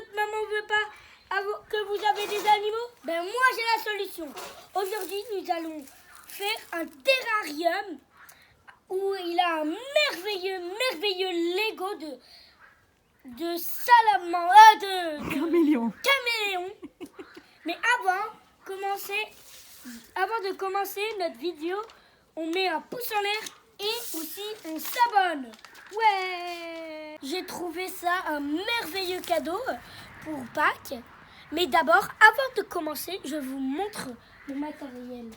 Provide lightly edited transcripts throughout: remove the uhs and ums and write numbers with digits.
votre maman veut pas que vous avez des animaux, ben moi j'ai la solution. Aujourd'hui, nous allons faire un terrarium où il a un merveilleux Lego de salamandre, Caméléon. caméléon. Mais avant de commencer notre vidéo, on met un pouce en l'air et aussi on s'abonne. Ouais! J'ai trouvé ça un merveilleux cadeau pour Pâques. Mais d'abord, avant de commencer, je vous montre mon matériel.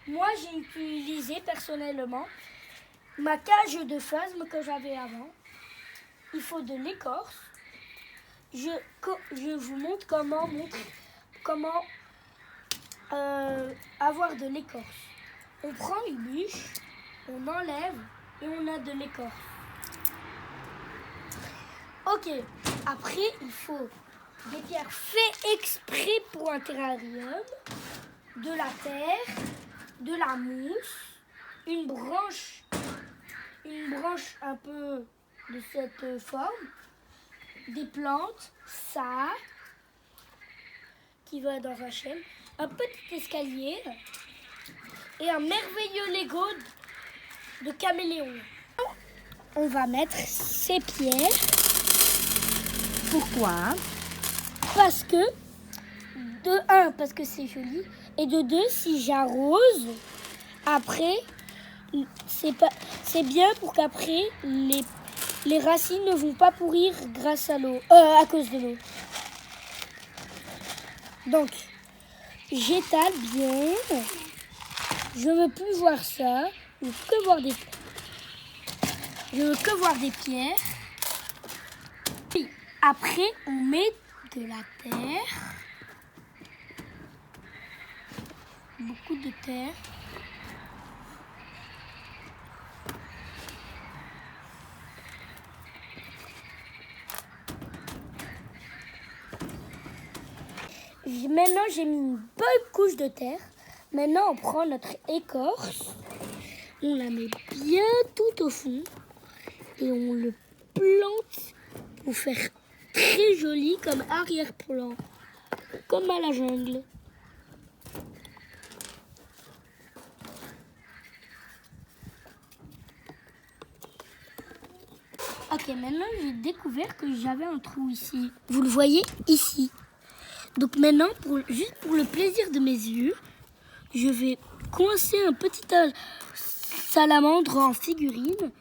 Moi, j'ai utilisé personnellement ma cage de phasme que j'avais avant. Il faut de l'écorce. Je vous montre comment avoir de l'écorce. On prend une bûche, on enlève et on a de l'écorce. Ok, après il faut des pierres faites exprès pour un terrarium, de la terre, de la mousse, une branche un peu de cette forme, des plantes, ça qui va dans un chaîne, un petit escalier et un merveilleux Lego de caméléon. On va mettre ces pierres. Pourquoi? Parce que, de un, parce que c'est joli, et de deux, si j'arrose, après, c'est bien pour qu'après, les racines ne vont pas pourrir grâce à l'eau, à cause de l'eau. Donc, j'étale bien. Je ne veux plus voir ça. Je veux que voir des pierres. Puis, après, on met de la terre. Beaucoup de terre. Maintenant, j'ai mis une bonne couche de terre. Maintenant, on prend notre écorce. On la met bien tout au fond. Et on le plante pour faire très joli comme arrière-plan. Comme à la jungle. Ok, maintenant j'ai découvert que j'avais un trou ici. Vous le voyez ici. Donc maintenant, juste pour le plaisir de mes yeux, je vais coincer un petit salamandre en figurine.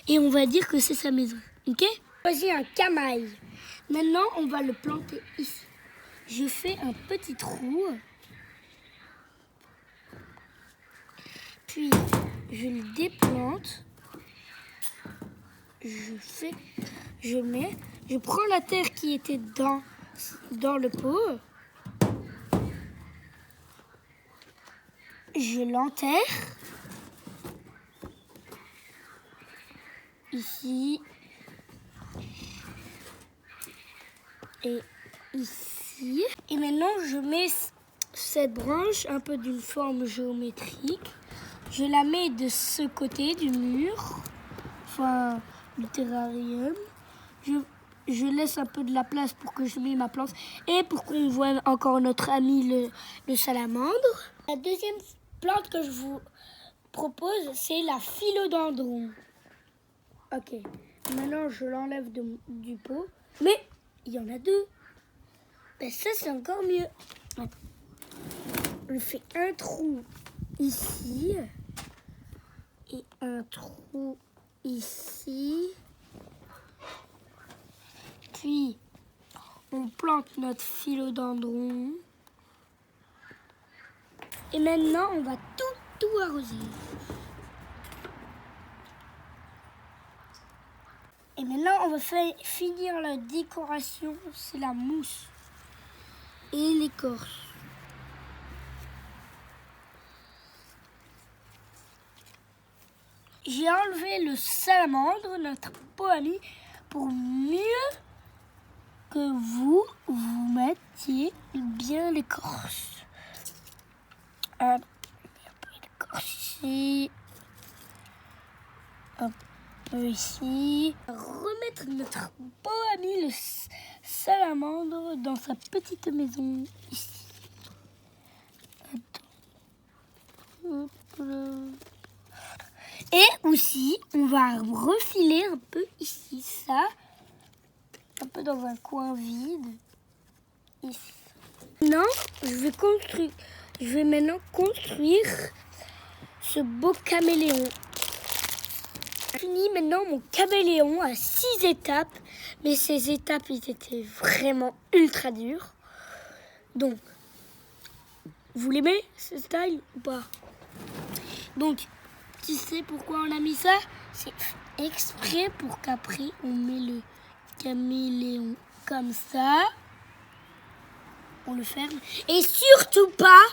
Et on va dire que c'est sa maison. Ok? J'ai un camail. Maintenant, on va le planter ici. Je fais un petit trou. Puis, je le déplante. Je prends la terre qui était dans le pot. Je l'enterre. Ici. Et ici. Et maintenant, je mets cette branche un peu d'une forme géométrique. Je la mets de ce côté du mur, enfin du terrarium. Je laisse un peu de la place pour que je mette ma plante et pour qu'on voit encore notre ami le salamandre. La deuxième plante que je vous propose, c'est la philodendron. Ok, maintenant je l'enlève du pot, mais il y en a deux. Ben ça c'est encore mieux. On fait un trou ici et un trou ici. Puis on plante notre philodendron. Et maintenant on va tout arroser. Et maintenant on va finir la décoration, c'est la mousse et l'écorce. J'ai enlevé le salamandre, notre pot ami, pour mieux que vous mettiez bien l'écorce. Un peu d'écorce ici. Un peu ici. Remettre notre pot ami, le salamandre dans sa petite maison ici. Attends. Hop là. Et aussi, on va refiler un peu ici, ça. Un peu dans un coin vide. Ici. Maintenant, je vais maintenant construire ce beau caméléon. J'ai fini maintenant mon caméléon à 6 étapes. Mais ces étapes, ils étaient vraiment ultra dures. Donc, vous l'aimez, ce style ou pas? Donc, tu sais pourquoi on a mis ça? C'est exprès pour qu'après, on met le caméléon comme ça. On le ferme. Et surtout pas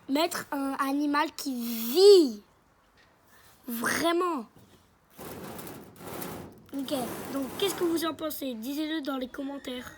mettre un animal qui vit. Vraiment. Ok, donc qu'est-ce que vous en pensez? Dites-le dans les commentaires.